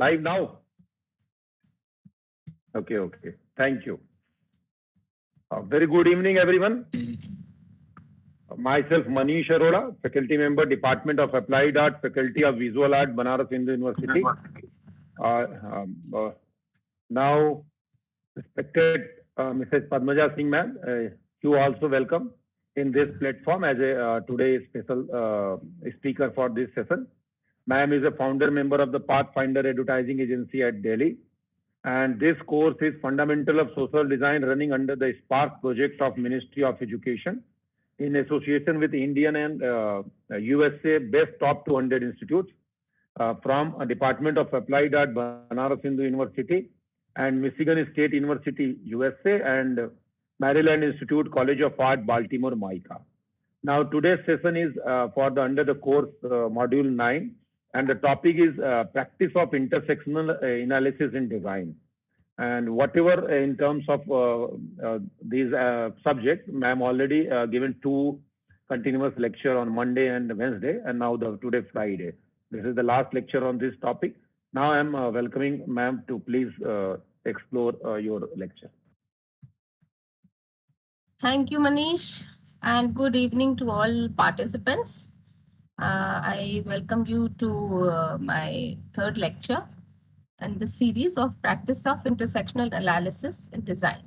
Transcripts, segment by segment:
Live now? Okay. Thank you. Very good evening, everyone. Myself, Manish Arora, faculty member, Department of Applied Art, Faculty of Visual Art, Banaras Hindu University. Now, respected Mrs. Padmaja Singh ma'am, you also welcome in this platform as a today's special speaker for this session. Ma'am is a founder member of the Pathfinder Advertising Agency at Delhi. And this course is Fundamental of Social Design running under the Spark project of Ministry of Education in association with Indian and USA best top 200 institutes from a Department of Applied Art, Banaras Hindu University and Michigan State University, USA and Maryland Institute College of Art, Baltimore, MICA. Now today's session is under the course module 9 and the topic is practice of intersectional analysis in design. And whatever in terms of these subjects, ma'am already given 2 continuous lecture on Monday and Wednesday, and now today Friday. This is the last lecture on this topic. Now I'm welcoming ma'am to please explore your lecture. Thank you, Manish, and good evening to all participants. I welcome you to my third lecture in the series of practice of intersectional analysis in design.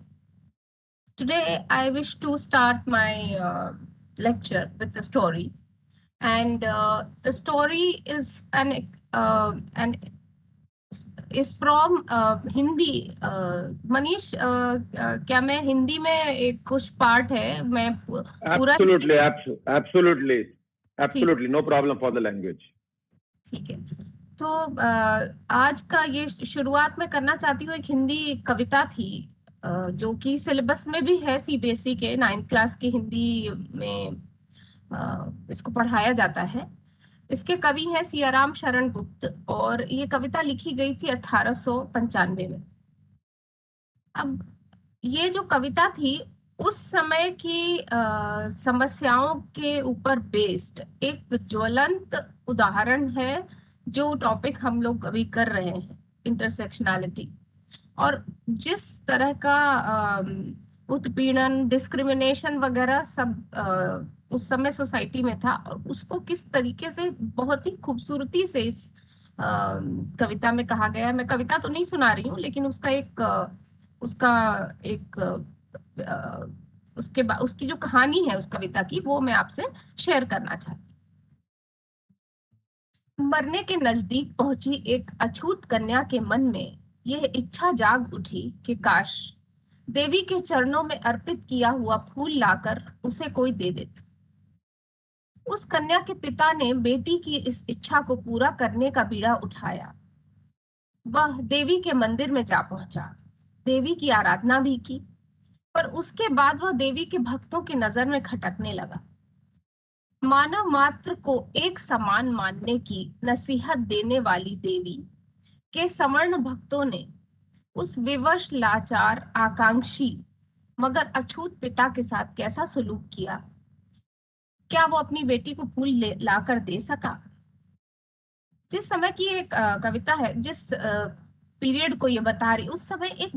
Today, I wish to start my lecture with a story, and the story is is from Hindi. Manish, क्या मैं हिंदी में एक कुछ part है मैं पूरा absolutely no problem for the language. ठीक है, तो आज का ये शुरुआत में करना चाहती हूँ। एक हिंदी कविता थी जो कि सिलेबस में भी है, सीबीएसई के 9th क्लास की हिंदी में इसको पढ़ाया जाता है। इसके कवि हैं सियाराम शरण गुप्त और ये कविता लिखी गई थी 1895 में। अब ये जो कविता थी उस समय की समस्याओं के ऊपर बेस्ड एक ज्वलंत उदाहरण है जो टॉपिक हम लोग अभी कर रहे हैं, इंटरसेक्शनैलिटी। और जिस तरह का उत्पीड़न, डिस्क्रिमिनेशन वगैरह सब उस समय सोसाइटी में था और उसको किस तरीके से बहुत ही खूबसूरती से इस कविता में कहा गया है। मैं कविता तो नहीं सुना रही हूँ, लेकिन उसकी जो कहानी है उस कविता की, वो मैं आपसे शेयर करना चाहती हूँ। मरने के नजदीक पहुंची एक अछूत कन्या के मन में यह इच्छा जाग उठी कि काश देवी के चरणों में अर्पित किया हुआ फूल लाकर उसे कोई दे देता। उस कन्या के पिता ने बेटी की इस इच्छा को पूरा करने का बीड़ा उठाया। वह देवी के मंदिर में जा पहुंचा, देवी की आराधना भी की, पर उसके बाद वह देवी के भक्तों की नजर में खटकने लगा। मानव मात्र को एक समान मानने की नसीहत देने वाली देवी के सवर्ण भक्तों ने उस विवश, लाचार, आकांक्षी मगर अछूत पिता के साथ कैसा सलूक किया? क्या वो अपनी बेटी को फूल लाकर दे सका? जिस समय की एक कविता है, जिस पीरियड को ये बता रही, उस समय एक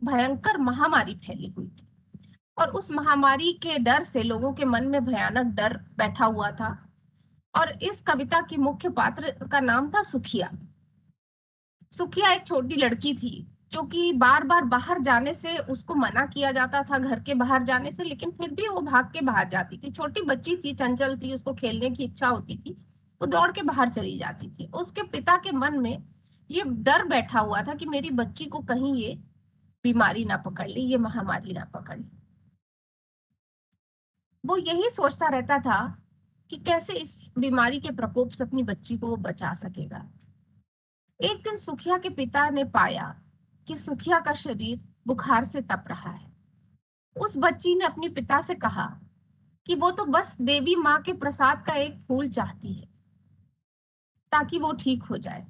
भयंकर महामारी फैली हुई थी और उस महामारी के डर से लोगों के मन में भयानक डर बैठा हुआ था। और इस कविता की मुख्य पात्र का नाम था सुखिया। सुखिया एक छोटी लड़की थी जो कि बार बार बाहर जाने से उसको मना किया जाता था, घर के बाहर जाने से, लेकिन फिर भी वो भाग के बाहर जाती थी। छोटी बच्ची थी, चंचल थी, उसको खेलने की इच्छा होती थी, वो दौड़ के बाहर चली जाती थी। उसके पिता के मन में ये डर बैठा हुआ था कि मेरी बच्ची को कहीं ये बीमारी ना पकड़ ली, ये महामारी ना पकड़ ली। वो यही सोचता रहता था कि कैसे इस बीमारी के प्रकोप से अपनी बच्ची को वो बचा सकेगा। एक दिन सुखिया के पिता ने पाया कि सुखिया का शरीर बुखार से तप रहा है। उस बच्ची ने अपने पिता से कहा कि वो तो बस देवी माँ के प्रसाद का एक फूल चाहती है ताकि वो ठीक हो जाए।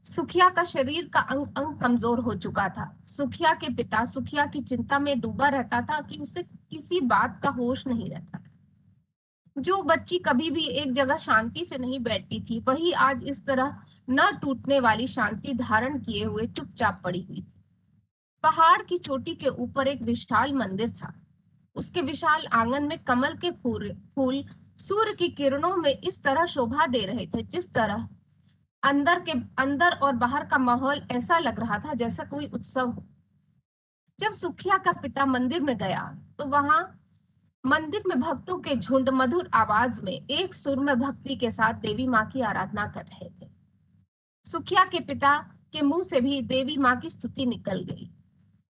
सुखिया का शरीर का अंग अंग कमजोर हो चुका था। सुखिया के पिता सुखिया की चिंता में डूबा रहता था कि उसे किसी बात का होश नहीं रहता था। जो बच्ची कभी भी एक जगह शांति से नहीं बैठती थी, वही आज इस तरह न टूटने वाली शांति धारण किए हुए चुपचाप पड़ी हुई थी। पहाड़ की चोटी के ऊपर एक विशाल मंदिर था। उसके विशाल आंगन में कमल के फूल फूल सूर्य की किरणों में इस तरह शोभा दे रहे थे, जिस तरह अंदर और बाहर का माहौल ऐसा लग रहा था जैसा कोई उत्सव हो। जब सुखिया का पिता मंदिर में गया तो वहां मंदिर में भक्तों के झुंड मधुर आवाज में एक सुर में भक्ति के साथ देवी माँ की आराधना कर रहे थे। सुखिया के पिता के मुंह से भी देवी माँ की स्तुति निकल गई।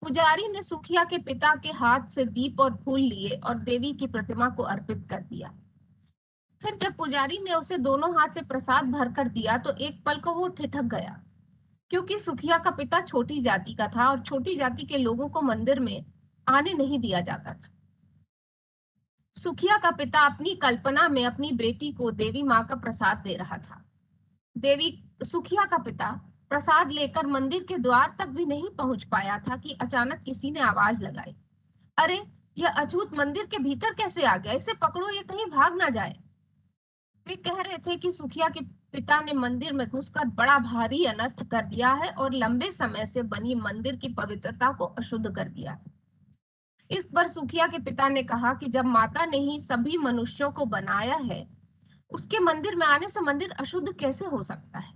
पुजारी ने सुखिया के पिता के हाथ से दीप और फूल लिए और देवी की प्रतिमा को अर्पित कर दिया। फिर जब पुजारी ने उसे दोनों हाथ से प्रसाद भरकर दिया तो एक पल को वो ठिठक गया, क्योंकि सुखिया का पिता छोटी जाति का था और छोटी जाति के लोगों को मंदिर में आने नहीं दिया जाता था। सुखिया का पिता अपनी कल्पना में अपनी बेटी को देवी माँ का प्रसाद दे रहा था। देवी सुखिया का पिता प्रसाद लेकर मंदिर के द्वार तक भी नहीं पहुंच पाया था कि अचानक किसी ने आवाज लगाई, अरे यह अछूत मंदिर के भीतर कैसे आ गया? इसे पकड़ो, ये कहीं भाग ना जाए। वे कह रहे थे कि सुखिया के पिता ने मंदिर में घुसकर बड़ा भारी अनर्थ कर दिया है और लंबे समय से बनी मंदिर की पवित्रता को अशुद्ध कर दिया है। इस पर सुखिया के पिता ने कहा कि जब माता ने ही सभी मनुष्यों को बनाया है, उसके मंदिर में आने से मंदिर अशुद्ध कैसे हो सकता है?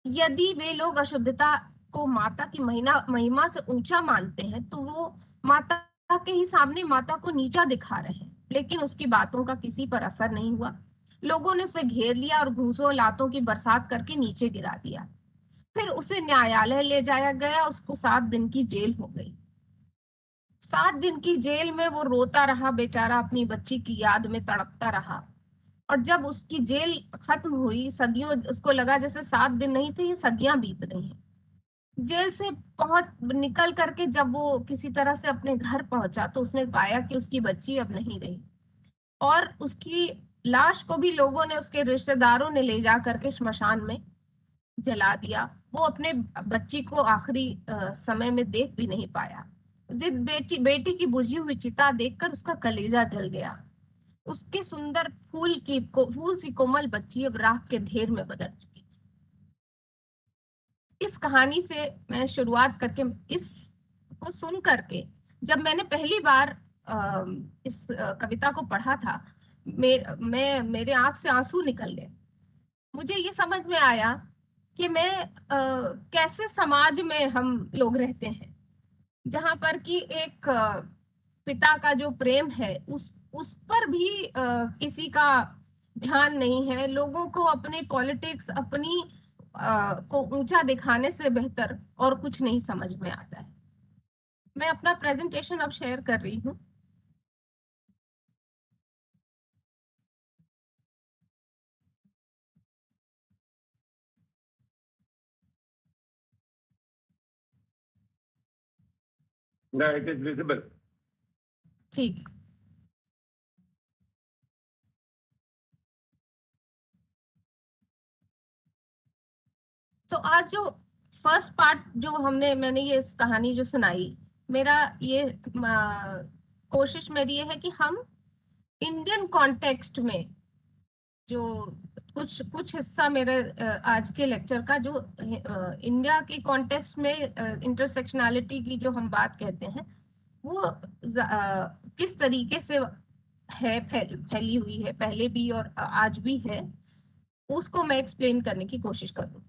यदि वे लोग अशुद्धता को माता की महिमा से ऊंचा मानते हैं, तो वो माता के ही सामने माता को नीचा दिखा रहे हैं। लेकिन उसकी बातों का किसी पर असर नहीं हुआ। लोगों ने उसे घेर लिया और घूसों लातों की बरसात करके नीचे गिरा दिया। फिर उसे न्यायालय ले जाया गया। उसको 7 दिन की जेल हो गई। 7 दिन की जेल में वो रोता रहा बेचारा, अपनी बच्ची की याद में तड़पता रहा। और जब उसकी जेल खत्म हुई, सदियों उसको लगा जैसे 7 दिन नहीं थे, ये सदियां बीत रही हैं। जेल से पहुंच निकल करके जब वो किसी तरह से अपने घर पहुंचा तो उसने पाया कि उसकी बच्ची अब नहीं रही और उसकी लाश को भी लोगों ने, उसके रिश्तेदारों ने ले जा करके श्मशान में जला दिया। वो अपने बच्ची को आखिरी समय में देख भी नहीं पाया। बेटी की बुझी हुई चिता देखकर उसका कलेजा जल गया। उसके सुंदर फूल सी कोमल बच्ची अब राख के ढेर में बदल चुकी थी। इस कहानी से मैं शुरुआत करके इस को सुन करके जब मैंने पहली बार इस कविता को पढ़ा था, मेरे आंख से आंसू निकल गए। मुझे ये समझ में आया कि कैसे समाज में हम लोग रहते हैं, जहां पर कि एक पिता का जो प्रेम है उस पर भी किसी का ध्यान नहीं है। लोगों को अपने पॉलिटिक्स, अपनी को ऊंचा दिखाने से बेहतर और कुछ नहीं समझ में आता है। मैं अपना प्रेजेंटेशन अब शेयर कर रही हूँ। Yeah, it is visible. ठीक। तो आज जो फर्स्ट पार्ट जो मैंने ये इस कहानी जो सुनाई, मेरा ये कोशिश मेरी ये है कि हम इंडियन कॉन्टेक्स्ट में जो कुछ हिस्सा मेरे आज के लेक्चर का जो इंडिया के कॉन्टेक्स्ट में इंटरसेक्शनैलिटी की जो हम बात कहते हैं, वो किस तरीके से है, फैली हुई है, पहले भी और आज भी है, उसको मैं एक्सप्लेन करने की कोशिश करूँ।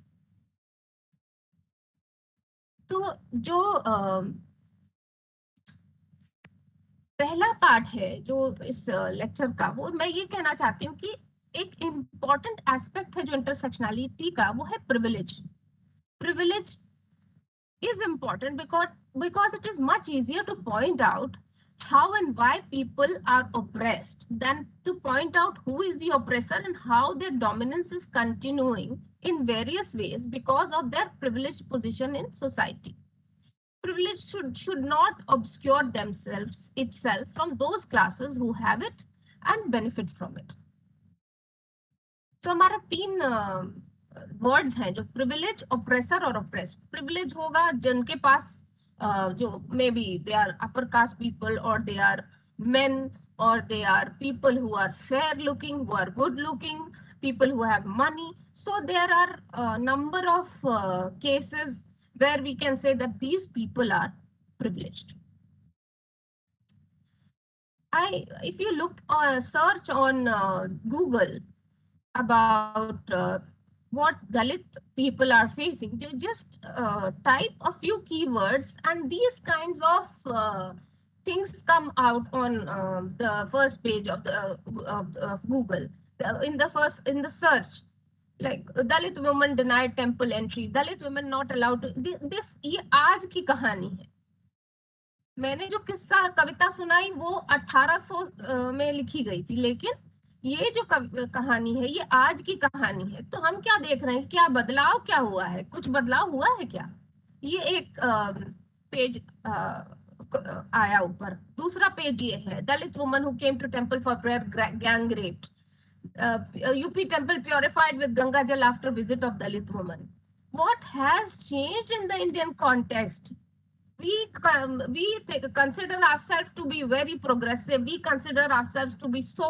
तो जो पहला पार्ट है जो इस लेक्चर का, वो मैं ये कहना चाहती हूँ कि एक इम्पॉर्टेंट एस्पेक्ट है जो इंटरसेक्शनैलिटी का, वो है privilege. Privilege is important because it is much easier to point out how and why people are oppressed than to point out who is the oppressor and how their dominance is continuing in various ways because of their privileged position in society. Privilege should not obscure itself from those classes who have it and benefit from it. तो हमारा 3 words हैं जो privilege, oppressor और oppress. Privilege होगा जिनके पास जो may be they are upper caste people और they are men or they are people who are fair looking, who are good looking, people who have money. So there are a number of cases where we can say that these people are privileged. If you look search on Google about what Dalit people are facing, you just type a few keywords, and these kinds of things come out on the first page of the of Google. In the search, like Dalit woman denied temple entry, Dalit women not allowed to. This ये आज की कहानी है. मैंने जो किस्सा कविता सुनाई वो 1800 में लिखी गई थी, लेकिन ये जो कहानी है ये आज की कहानी है. तो हम क्या देख रहे हैं, क्या बदलाव क्या हुआ है, कुछ बदलाव हुआ है क्या? ये एक पेज आया ऊपर. दूसरा पेज ये है, Dalit woman who came to temple for prayer gang raped. UP temple purified with Ganga Jal after visit of Dalit woman. What has changed in the Indian context? We consider ourselves to be very progressive. We consider ourselves to be so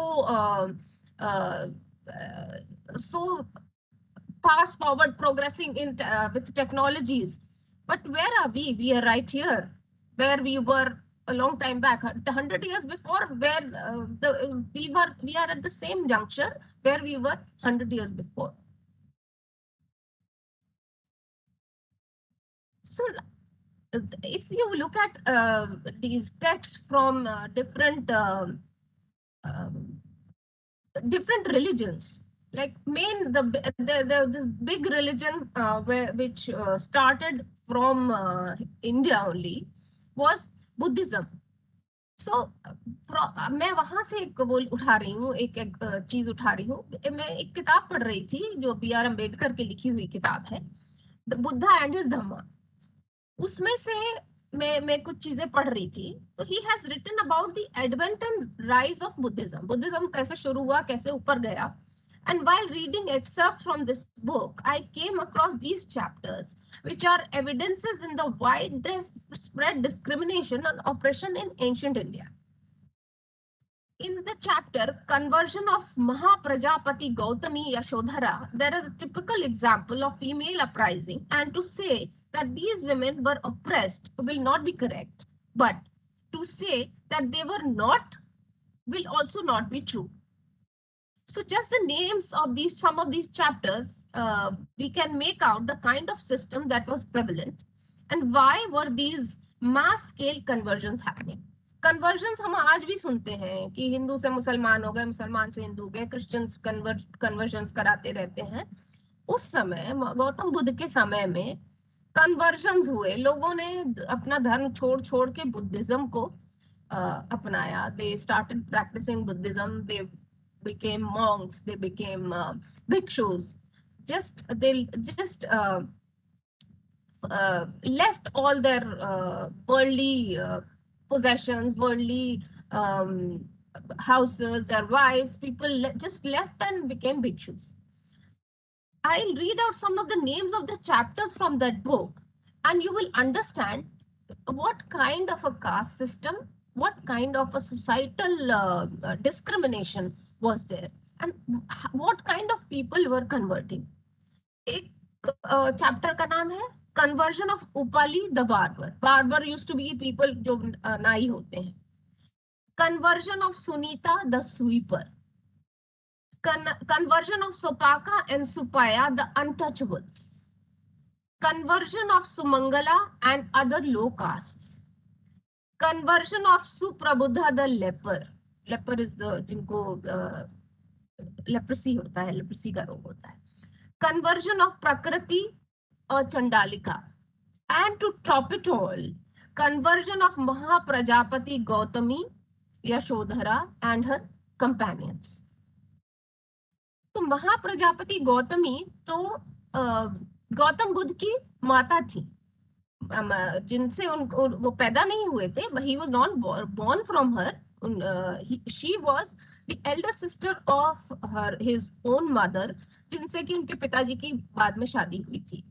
fast forward, progressing in with technologies. But where are we? We are right here, where we were a long time back, 100 years before, where we are at the same juncture where we were 100 years before. So if you look at these texts from different religions, like this big religion which started from India only was Buddhism. So मैं वहां से एक वो उठा रही हूँ, एक चीज उठा रही हूँ. मैं एक किताब पढ़ रही थी जो B.R. अम्बेडकर की लिखी हुई किताब है, the Buddha and his Dhamma. उसमें से मैं कुछ चीजें पढ़ रही थी. तो he has written about the advent and rise of Buddhism. Buddhism कैसे शुरू हुआ, कैसे ऊपर गया. And while reading excerpts from this book, I came across these chapters, which are evidences in the widespread discrimination and oppression in ancient India. In the chapter Conversion of Mahaprajapati Gautami Yashodhara, there is a typical example of female uprising, and to say that these women were oppressed will not be correct, but to say that they were not will also not be true. So just the names of some of these chapters, we can make out the kind of system that was prevalent and why were these mass scale conversions happening. Conversions हम आज भी सुनते हैं कि हिंदू से मुसलमान हो गए, मुसलमान से हिंदू हो गए, क्रिश्चियंस कन्वर्जन्स कराते रहते हैं. उस समय गौतम बुद्ध के समय में कन्वर्जन्स हुए, लोगों ने अपना धर्म छोड़ के बुद्धिज्म को अपनाया. They started practicing Buddhism. They became monks, they became bhikshus. They just left all their worldly possessions, worldly houses, their wives. People just left and became bhikshus. I'll read out some of the names of the chapters from that book, and you will understand what kind of a caste system, what kind of a societal discrimination was there, and what kind of people were converting. एक chapter का नाम है Conversion of Upali the Barber. Barber used to be people जो नाई होते हैं. Conversion of Sunita the Sweeper. Conversion of Sopaka and Supaya the Untouchables. Conversion of Sumangala and other low castes. Conversion of Suprabuddha the leper. Leper is the जिनको leprosy होता है, leprosy का रोग होता है. Conversion of Prakriti or Chandalika. And to top it all, conversion of Mahaprajapati Gautami, Yashodhara and her companions. तो महाप्रजापति गौतमी तो गौतम बुद्ध की माता थी, जिनसे वो पैदा नहीं हुए थे. He was not born from her. She was the elder sister of his own mother, जिनसे कि उनके पिताजी की बाद में शादी हुई थी.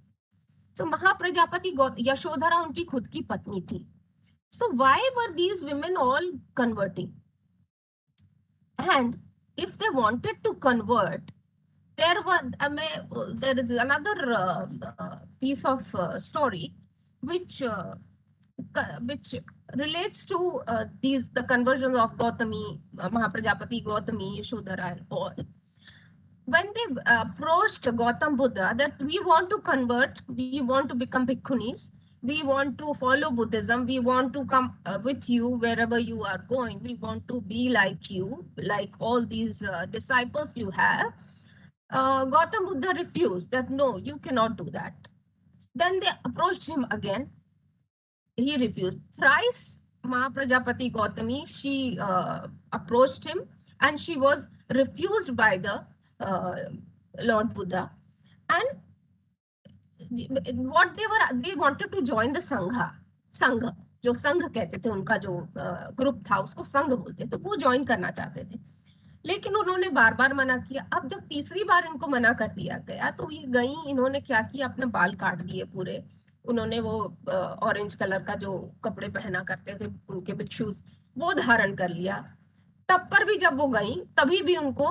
So महाप्रजापति यशोधरा उनकी खुद की पत्नी थी. So why were these women all converting? And if they wanted to convert, there is another piece of story which relates to the conversion of Gautami, Mahaprajapati, Gautami, Yashodhara, and all. When they approached Gautam Buddha that we want to convert, we want to become bhikkhunis, we want to follow Buddhism, we want to come with you wherever you are going, we want to be like you, like all these disciples you have. Gautam Buddha refused that no, you cannot do that. Then they approached him again. He refused. Thrice, Ma Prajapati Gautami, she approached him and she was refused by the uh, Lord Buddha. And they wanted to join the Sangha, जो संघ कहते थे, उनका जो group था उसको संघ बोलते, तो वो ज्वाइन करना चाहते थे, लेकिन उन्होंने बार बार मना किया। अब जब तीसरी बार इनको मना कर दिया गया तो ये गई, इन्होंने क्या किया, अपने बाल काट दिए पूरे, उन्होंने वो ऑरेंज कलर का जो कपड़े पहना करते थे उनके भिक्षुज, वो धारण कर लिया। तब पर भी जब वो गई तभी भी उनको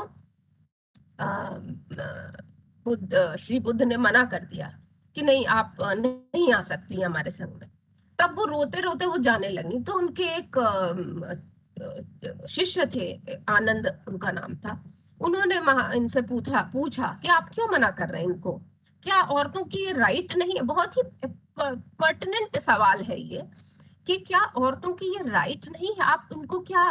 श्री बुद्ध ने मना कर दिया कि नहीं, आप नहीं आ सकती हमारे संग में। तब वो रोते रोते वो जाने लगी। तो उनके एक शिष्य थे, आनंद उनका नाम था, उन्होंने इनसे पूछा कि आप क्यों मना कर रहे हैं इनको, क्या औरतों की ये राइट नहीं है? बहुत ही पर्टिनेंट सवाल है ये कि क्या औरतों की ये राइट नहीं है? आप उनको क्या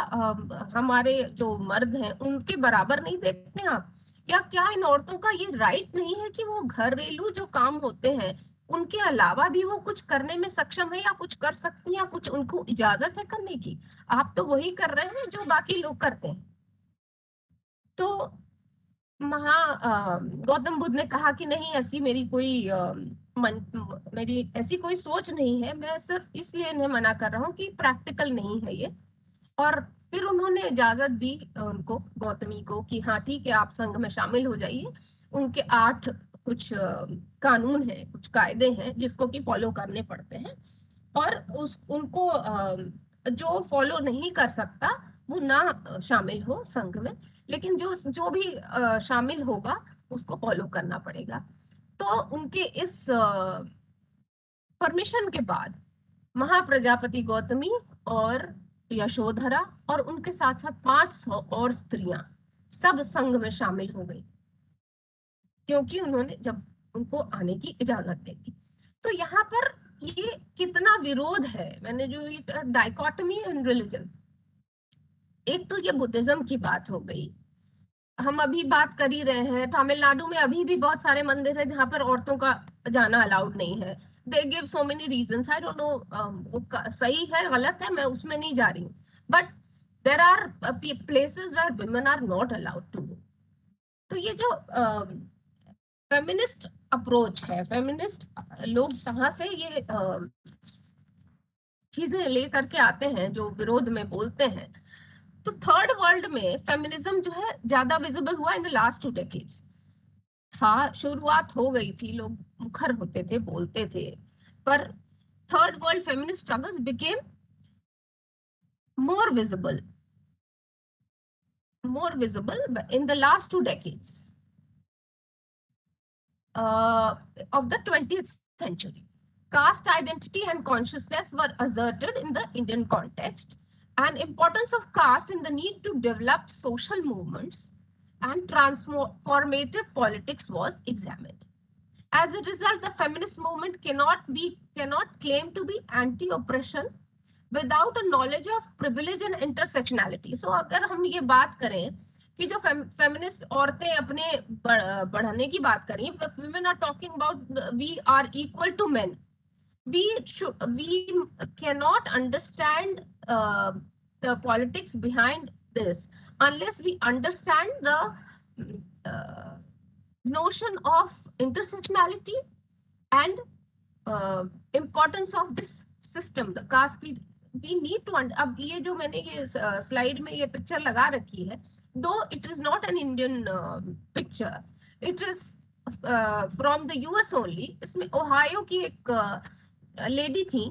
हमारे जो मर्द हैं उनके बराबर नहीं देखते हैं आप? या क्या इन औरतों का ये राइट नहीं है कि वो घरेलू जो काम होते हैं उनके अलावा भी वो कुछ करने में सक्षम है, या कुछ कर सकती हैं, या कुछ उनको इजाजत है करने की? आप तो वही कर रहे हैं जो बाकी लोग करते हैं। तो गौतम बुद्ध ने कहा कि नहीं, ऐसी मेरी कोई मेरी ऐसी कोई सोच नहीं है, मैं सिर्फ इसलिए इन्हें मना कर रहा हूँ कि प्रैक्टिकल नहीं है ये। और फिर उन्होंने इजाजत दी उनको, गौतमी को, कि हाँ ठीक है, आप संघ में शामिल हो जाइए। उनके 8 कुछ कानून हैं, कुछ कायदे हैं जिसको कि फॉलो करने पड़ते हैं, और उनको जो फॉलो नहीं कर सकता वो ना शामिल हो संघ में, लेकिन जो भी शामिल होगा उसको फॉलो करना पड़ेगा। तो उनके इस परमिशन के बाद महाप्रजापति गौतमी और यशोधरा और उनके साथ साथ 500 और स्त्रियां सब संघ में शामिल हो गई, क्योंकि उन्होंने जब उनको आने की इजाजत दे दी। तो यहाँ पर ये कितना विरोध है, मैंने जो ये डाइकोटमी इन रिलीजन, एक तो ये बुद्धिज्म की बात हो गई, हम अभी बात कर ही रहे हैं तमिलनाडु में अभी भी बहुत सारे मंदिर है जहां पर औरतों का जाना अलाउड नहीं है। They give so many reasons, I don't know वो सही है गलत है, मैं उसमें नहीं जा रही हूँ, but there are places where women are not allowed to go. तो ये जो फेमिनिस्ट अप्रोच है, फेमिनिस्ट लोग कहाँ से ये चीजें लेकर के आते हैं जो विरोध में बोलते हैं। तो थर्ड वर्ल्ड में फेमिनिज्म जो है ज्यादा विजिबल हुआ इन द लास्ट 2 डेकेड्स। हाँ, शुरुआत हो गई थी, लोग मुखर होते थे, बोलते थे, पर third world feminist struggles became more visible in the last 2 decades of the 20th century. Caste identity and consciousness were asserted in the Indian context, and importance of caste in the need to develop social movements and transformative politics was examined. As a result, the feminist movement cannot claim to be anti-oppression without a knowledge of privilege and intersectionality. So अगर हम ये बात करें कि जो feminist औरतें अपने बढ़ने की बात करें, women are talking about we are equal to men. We cannot understand the politics behind this unless we understand the notion of intersectionality and importance of this system, the caste. We need to अब ये जो मैंने ये slide में ये picture लगा रखी है, though it is not an Indian picture, it is from the US only. इसमें ओहायो की एक लेडी थी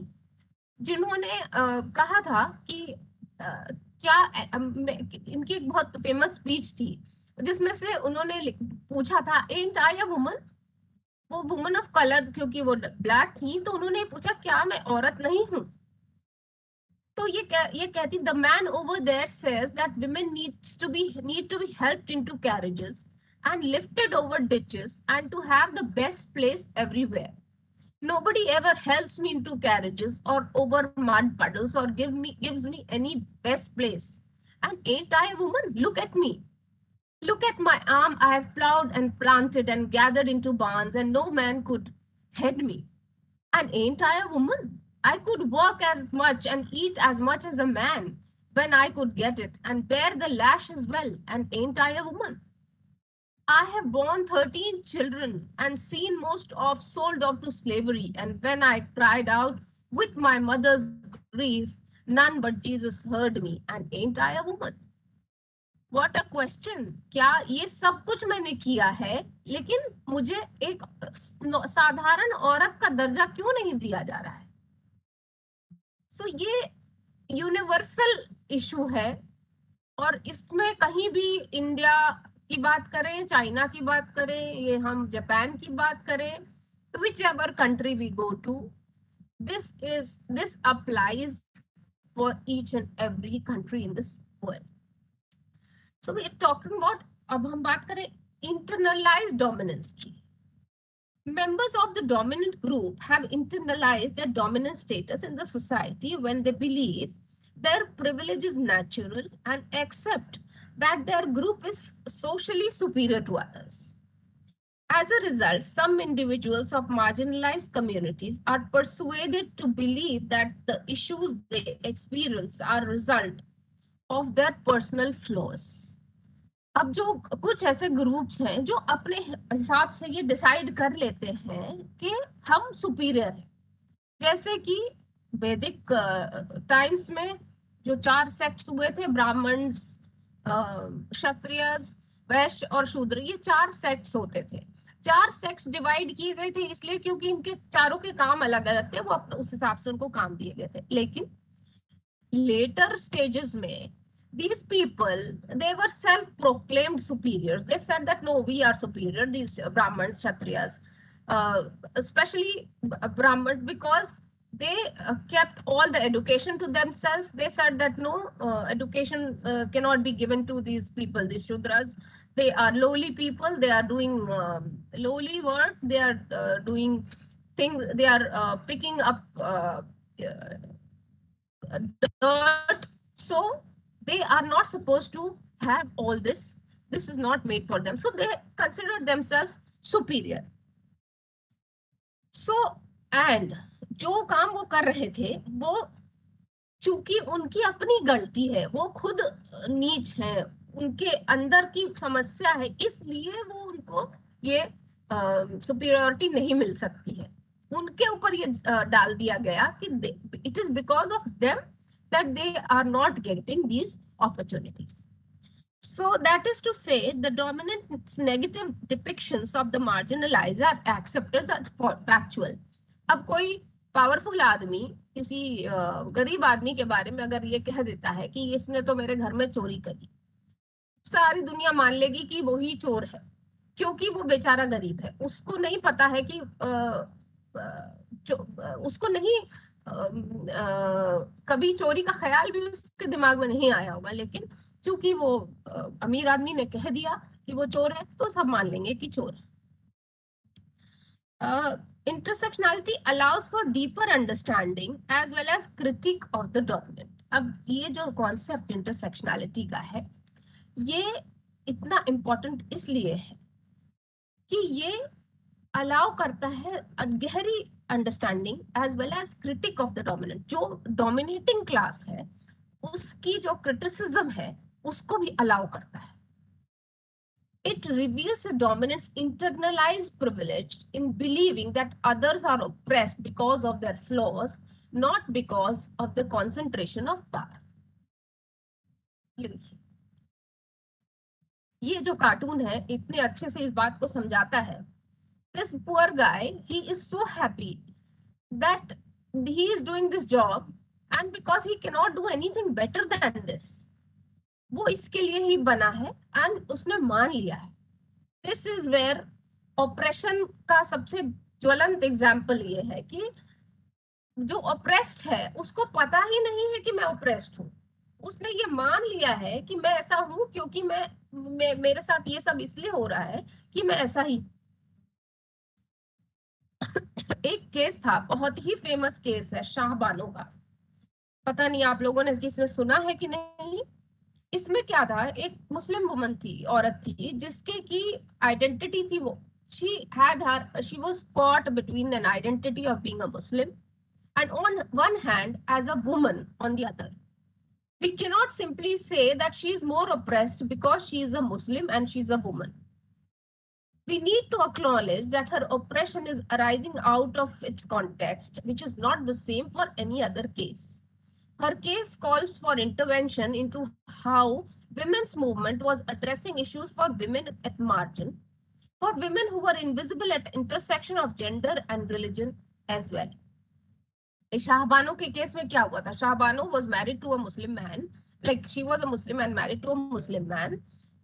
जिन्होंने कहा था कि क्या इनकी एक बहुत फेमस स्पीच थी जिसमें से उन्होंने पूछा था एंट आई अ वुमन, वो वुमन ऑफ कलर क्योंकि वो ब्लैक थी, तो उन्होंने पूछा क्या मैं औरत नहीं हूँ? तो ये कहती the man over there says that women need to be helped into carriages and lifted over ditches and to have the best place everywhere. Nobody ever helps me into carriages or over mud puddles or gives me any best place. And ain't I a woman? Look at me. Look at my arm. I have plowed and planted and gathered into barns, and no man could head me. And ain't I a woman? I could work as much and eat as much as a man when I could get it, and bear the lash as well. And ain't I a woman? I have borne 13 children and seen most of sold off to slavery. And when I cried out with my mother's grief, none but Jesus heard me. And ain't I a woman? What a question! क्या ये सब कुछ मैंने किया है, लेकिन मुझे एक साधारण औरत का दर्जा क्यों नहीं दिया जा रहा है? सो ये यूनिवर्सल इशू है, और इसमें कहीं भी इंडिया की बात करें, चाइना की बात करें, ये हम जापान की बात करें, whichever country we go to, this applies for each and every country in this world. So we are talking about, अब हम बात करें internalized dominance की. Members of the dominant group have internalized their dominant status in the society when they believe their privilege is natural and accept that their group is socially superior to others. As a result, some individuals of marginalized communities are persuaded to believe that the issues they experience are a result of their personal flaws. अब जो कुछ ऐसे groups हैं जो अपने हिसाब से ये डिसाइड कर लेते हैं कि हम सुपीरियर हैं, जैसे कि वैदिक टाइम्स में जो 4 सेक्ट्स हुए थे, ब्राह्मण, क्षत्रिय, वैश्य और शूद्र, ये 4 सेक्ट्स होते थे. 4 सेक्ट्स डिवाइड किए गए थे इसलिए क्योंकि इनके चारों के काम अलग अलग थे, वो अपने उस हिसाब से उनको काम दिए गए थे. लेकिन लेटर स्टेजेस में these people, they were self-proclaimed superiors. They said that no, we are superior, these Brahmins, Kshatriyas, especially Brahmins, because they kept all the education to themselves. They said that no, education cannot be given to these people, these Shudras. They are lowly people. They are doing lowly work. They are doing things. They are picking up dirt. So they are not supposed to have all this. This is not made for them. So they consider themselves superior. So, and जो काम वो कर रहे थे, वो चूंकि उनकी अपनी गलती है, वो खुद नीच है, उनके अंदर की समस्या है, इसलिए वो उनको ये सुपीरियरिटी नहीं मिल सकती है. उनके ऊपर ये डाल दिया गया कि it is because of them that they are not getting these opportunities. So that is to say, the dominant negative depictions of the marginalized are accepted as factual. अब कोई पावरफुल आदमी किसी गरीब आदमी के बारे में अगर ये कह देता है कि इसने तो मेरे घर में चोरी करी, सारी दुनिया मान लेगी कि वो ही चोर है, क्योंकि वो बेचारा गरीब है. उसको नहीं पता है कि उसको नहीं कभी चोरी का ख्याल भी उसके दिमाग में नहीं आया होगा, लेकिन चूंकि वो अमीर आदमी ने कह दिया कि वो चोर है, तो सब मान लेंगे कि चोर है. Intersectionality allows for deeper understanding as well as critique of the dominant. अब ये जो कॉन्सेप्ट इंटरसेक्शनैलिटी का है, ये इतना इम्पोर्टेंट इसलिए है कि ये अलाउ करता है गहरी understanding as well as critique of the dominant. जो डोमिनेटिंग क्लास है उसकी जो क्रिटिसिज्म है उसको भी अलाउ करता है. It reveals a dominant's internalized privilege in believing that others are oppressed because of their flaws, not because of the concentration of power. ये देखिए, ये जो कार्टून है इतने अच्छे से इस बात को समझाता है. This poor guy, he is so happy that he is doing this job, and because he cannot do anything better than this, वो इसके लिए ही बना है एंड उसने मान लिया है। दिस इज वेयर ऑपरेशन का सबसे ज्वलंत एग्जाम्पल ये है कि जो ऑप्रेस्ड है उसको पता ही नहीं है कि मैं ऑप्रेस्ड हूँ। उसने ये मान लिया है कि मैं ऐसा हूं क्योंकि मैं मेरे साथ ये सब इसलिए हो रहा है कि मैं ऐसा ही। एक केस था, बहुत ही फेमस केस है शाहबानो का। पता नहीं आप लोगों ने किसने सुना है कि नहीं। इसमें क्या था, एक मुस्लिम वुमन थी, औरत थी, जिसके की आइडेंटिटी थी वो she was caught between an identity of being a Muslim and on one hand as a woman on the other. We cannot simply say that she is more oppressed because she is a Muslim and she is a woman. We need to acknowledge that her oppression is arising out of its context, which is not the same for any other case. Her case calls for intervention into how women's movement was addressing issues for women at margin, for women who were invisible at intersection of gender and religion as well. Shah Bano के case में क्या हुआ था? Shah Bano was married to a Muslim man, like she was a Muslim and married to a Muslim man,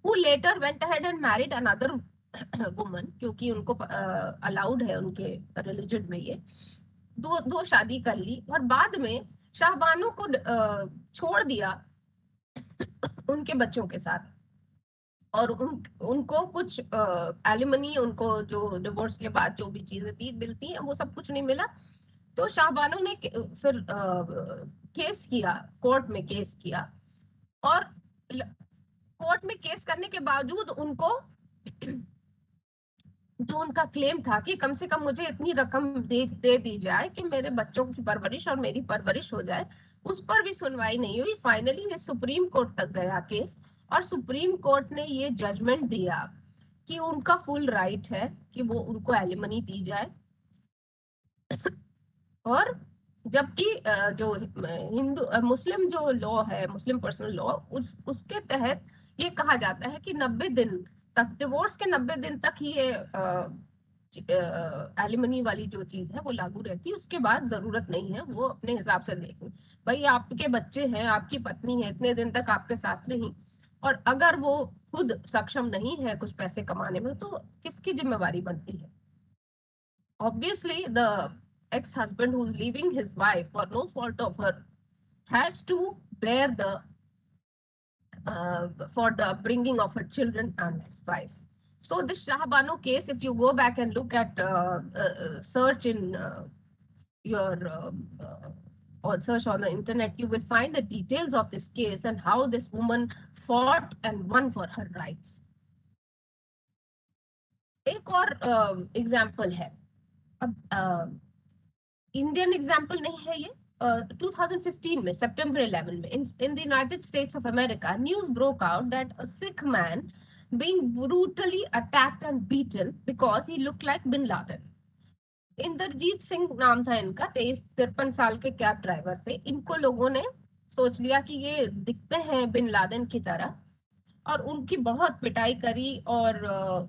who later went ahead and married another woman, क्योंकि उनको allowed है उनके religion में ये दो शादी कर ली, और बाद में शाहबानो को छोड़ दिया उनके बच्चों के साथ, और उनको कुछ एलिमनी, उनको जो डिवोर्स के बाद जो भी चीजें मिलती हैं वो सब कुछ नहीं मिला। तो शाहबानो ने फिर केस किया, कोर्ट में केस किया, और कोर्ट में केस करने के बावजूद उनको जो उनका क्लेम था कि कम से कम मुझे इतनी रकम दे दी जाए कि मेरे बच्चों की परवरिश और मेरी परवरिश हो जाए, उस पर भी सुनवाई नहीं हुई। फाइनली ये सुप्रीम कोर्ट तक गया केस, और सुप्रीम कोर्ट ने ये जजमेंट दिया कि उनका फुल राइट है कि वो उनको एलिमनी दी जाए। और जबकि जो हिंदू मुस्लिम जो लॉ है, मुस्लिम पर्सनल लॉ, उसके तहत ये कहा जाता है कि 90 दिन तक, डिवोर्स के 90 दिन तक ही ये एलिमनी वाली जो चीज है वो लागू रहती है। उसके बाद जरूरत नहीं है, वो अपने हिसाब से देखें। भाई आपके बच्चे हैं, आपकी पत्नी है, इतने दिन तक आपके साथ नहीं, और अगर वो खुद सक्षम नहीं है कुछ पैसे कमाने में, तो किसकी जिम्मेवारी बनती है? Obviously the ex-husband who's leaving his wife for no fault of her has to bear the for the upbringing of her children and his wife. So this Shahbano case, if you go back and look at search in your or search on the internet, you will find the details of this case and how this woman fought and won for her rights. एक और example है, अब Indian example नहीं है ये, 2015 में सितंबर 11 में in the United States of America, news broke out that a Sikh man being brutally attacked and beaten because he looked like Bin Laden. Indrajit Singh नाम था इनका, 53 साल के कैब ड्राइवर थे। इनको लोगों ने सोच लिया कि ये दिखते हैं बिन लादेन की तरह, और उनकी बहुत पिटाई करी। और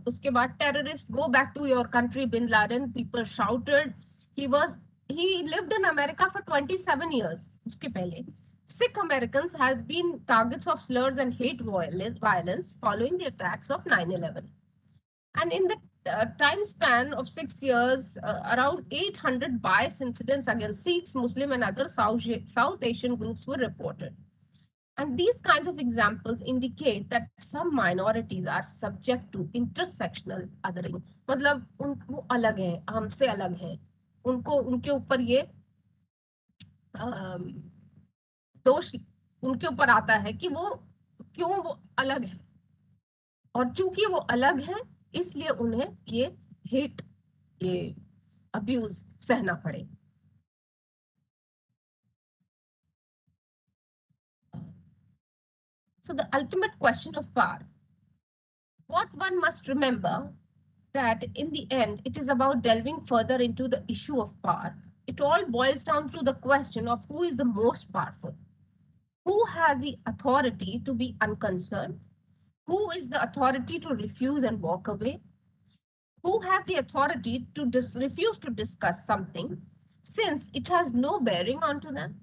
उसके बाद terrorist go back to your country bin Laden, people shouted. he lived in America for 27 years. उसके पहले Sikh Americans have been targets of slurs and hate violence following the attacks of 9/11. And in the time span of 6 years, around 800 bias incidents against Sikhs, Muslim and other South Asian groups were reported. And these kinds of examples indicate that some minorities are subject to intersectional othering. मतलब वो अलग हैं, हमसे अलग हैं, उनको उनके ऊपर ये दोष उनके ऊपर आता है कि वो क्यों वो अलग है, और चूंकि वो अलग है इसलिए उन्हें ये हेट, ये अब्यूज सहना पड़े। So the ultimate question of power, what one must remember that in the end it is about delving further into the issue of power. It all boils down to the question of who is the most powerful, who has the authority to be unconcerned, who is the authority to refuse and walk away, who has the authority to refuse to discuss something since it has no bearing onto them.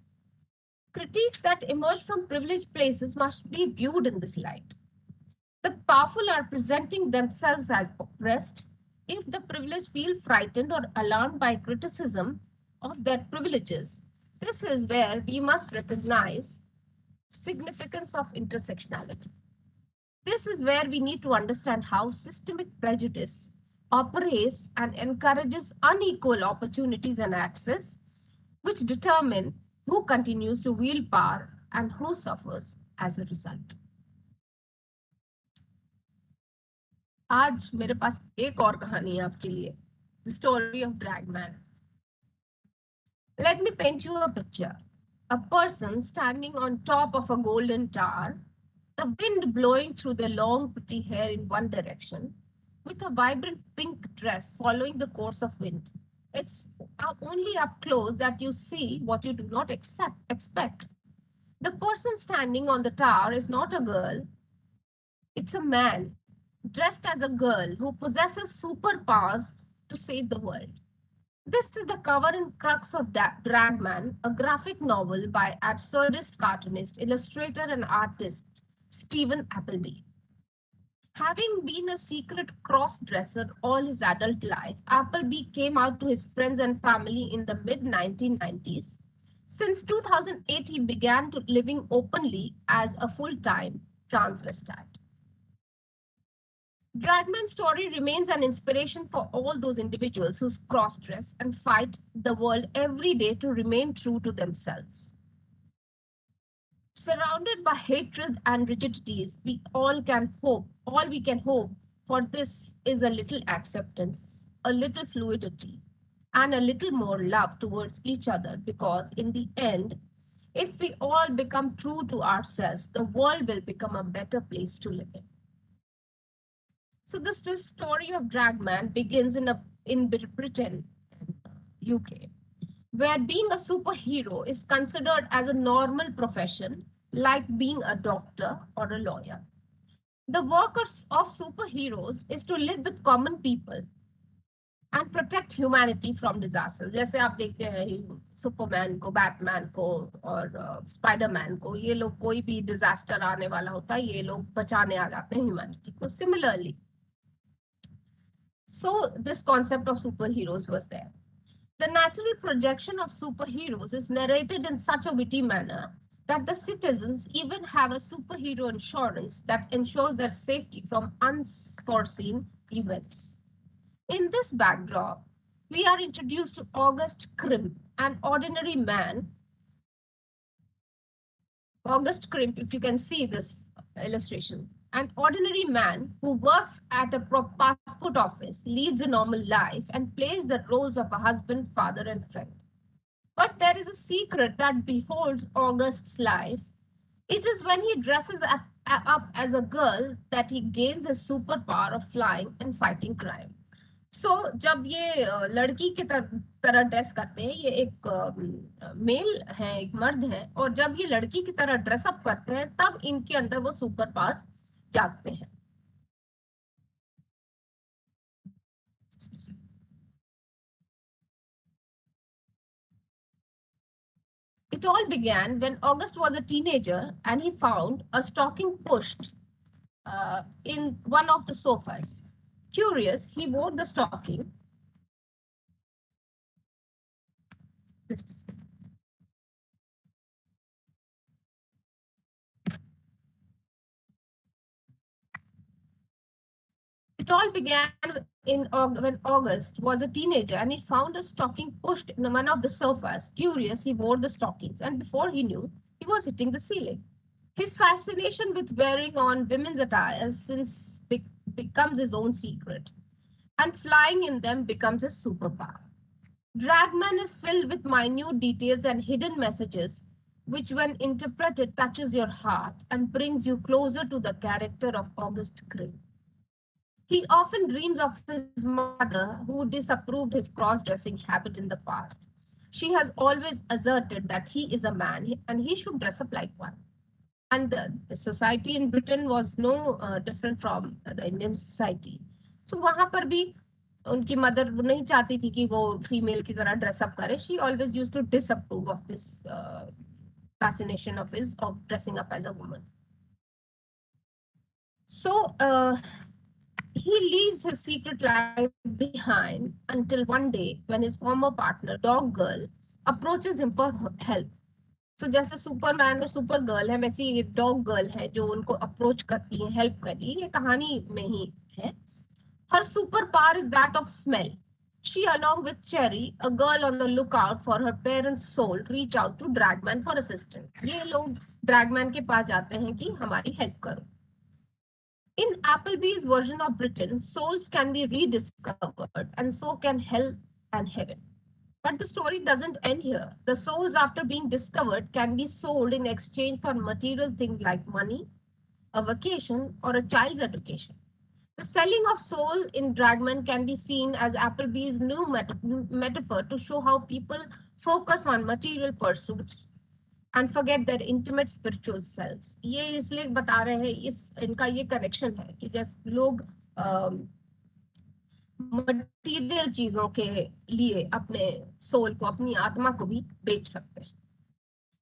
Critiques that emerge from privileged places must be viewed in this light. The powerful are presenting themselves as oppressed. If the privileged feel frightened or alarmed by criticism of their privileges, this is where we must recognize significance of intersectionality. This is where we need to understand how systemic prejudice operates and encourages unequal opportunities and access, which determine who continues to wield power and who suffers as a result. आज मेरे पास एक और कहानी है आपके लिए, The Story of Dragman. Let me paint you a picture. A person standing on top of a golden tower, the wind blowing through their long pretty hair in one direction, with a vibrant pink dress following the course of wind. It's only up close that you see what you do not expect. The person standing on the tower is not a girl, it's a man dressed as a girl who possesses superpowers to save the world. This is the cover and crux of Dragman, a graphic novel by absurdist cartoonist, illustrator, and artist Stephen Appleby. Having been a secret cross-dresser all his adult life, Appleby came out to his friends and family in the mid-1990s. Since 2008, he began to living openly as a full-time transvestite. Dragman's story remains an inspiration for all those individuals who cross-dress and fight the world every day to remain true to themselves. Surrounded by hatred and rigidities, all we can hope for this is a little acceptance, a little fluidity, and a little more love towards each other, because in the end, if we all become true to ourselves, the world will become a better place to live in. So this story of Dragman begins in Britain, UK, where being a superhero is considered as a normal profession, like being a doctor or a lawyer. The work of superheroes is to live with common people and protect humanity from disasters. जैसे आप देखते हैं Superman को, Batman को और Spiderman को, ये लोग कोई भी डिजास्टर आने वाला होता है, ये लोग बचाने आ जाते हैं ह्यूमैनिटी को. Similarly, so this concept of superheroes was there. The natural projection of superheroes is narrated in such a witty manner that the citizens even have a superhero insurance that ensures their safety from unforeseen events. In this backdrop, we are introduced to August Crimp, an ordinary man. August Crimp, if you can see this illustration, an ordinary man who works at a passport office, leads a normal life, and plays the roles of a husband, father, and friend. But there is a secret that beholds August's life. It is when he dresses up as a girl that he gains his superpower of flying and fighting crime. So, जब ये लड़की की तरह dress करते हैं, ये एक mail है, एक मर्द है, और जब ये लड़की की तरह ड्रेस अप करते हैं, तब इनके अंदर वो सुपर पावर्स जागते हैं. It all began when August was a teenager and he found a stocking pushed in one of the sofas. Curious, he wore the stocking. It all began when August was a teenager and he found a stocking pushed in one of the sofas. Curious, he wore the stockings, and before he knew, he was hitting the ceiling. His fascination with wearing on women's attire since becomes his own secret, and flying in them becomes his superpower. Dragman is filled with minute details and hidden messages, which when interpreted touches your heart and brings you closer to the character of August Crimp. He often dreams of his mother, who disapproved his cross-dressing habit in the past. She has always asserted that he is a man and he should dress up like one. And the society in Britain was no different from the Indian society. So वहाँ पर भी उनकी mother नहीं चाहती थी कि वो female की तरह ड्रेस अप करे. She always used to disapprove of this fascination of his of dressing up as a woman. So he leaves his secret life behind until one day when his former partner, Dog Girl, approaches him for help. So जैसे Superman और super girl है, वैसे ये dog girl है जो उनको approach करती है हेल्प के लिए, ये कहानी में ही है. Her superpower is that of smell. She, along with Cherry, a girl on the lookout for her parents' soul, reach out to Dragman for assistance. ये लोग Dragman के पास जाते हैं कि हमारी हेल्प करो. In Applebee's version of Britain, souls can be rediscovered, and so can hell and heaven. But the story doesn't end here. The souls, after being discovered, can be sold in exchange for material things like money, a vacation, or a child's education. The selling of soul in Dragman can be seen as Applebee's new metaphor to show how people focus on material pursuits and forget their intimate spiritual selves. ये इसलिए बता रहे हैं, इस इनका ये connection है कि जैसे लोग मटेरियल चीजों के लिए अपने सोल को, अपनी आत्मा को भी बेच सकते हैं.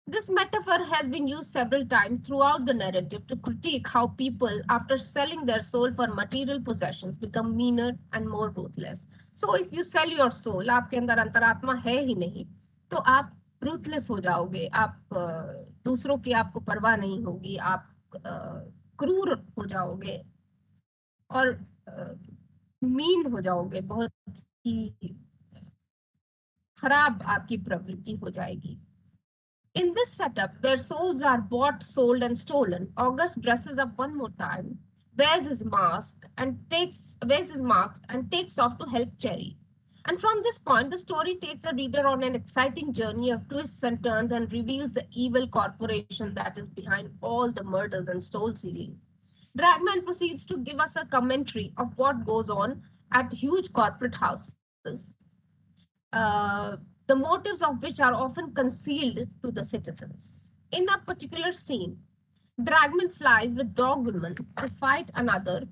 This metaphor has been used several times throughout the narrative to critique how people, after selling their soul for material possessions, become meaner and more ruthless. So if you sell your soul, आपके अंदर अंतरात्मा है ही नहीं, तो आप ruthless हो जाओगे, आप दूसरों की आपको परवाह नहीं होगी, आप क्रूर हो जाओगे और मीन हो जाओगे, बहुत ही खराब आपकी प्रवृत्ति हो जाएगी. In this setup, where souls are bought, sold, and stolen, August dresses up one more time, wears his mask and takes off to help Cherry. And from this point, the story takes the reader on an exciting journey of twists and turns and reveals the evil corporation that is behind all the murders and soul stealing. Dragman proceeds to give us a commentary of what goes on at huge corporate houses. The motives of which are often concealed to the citizens. In a particular scene, Dragman flies with Dog Woman to fight another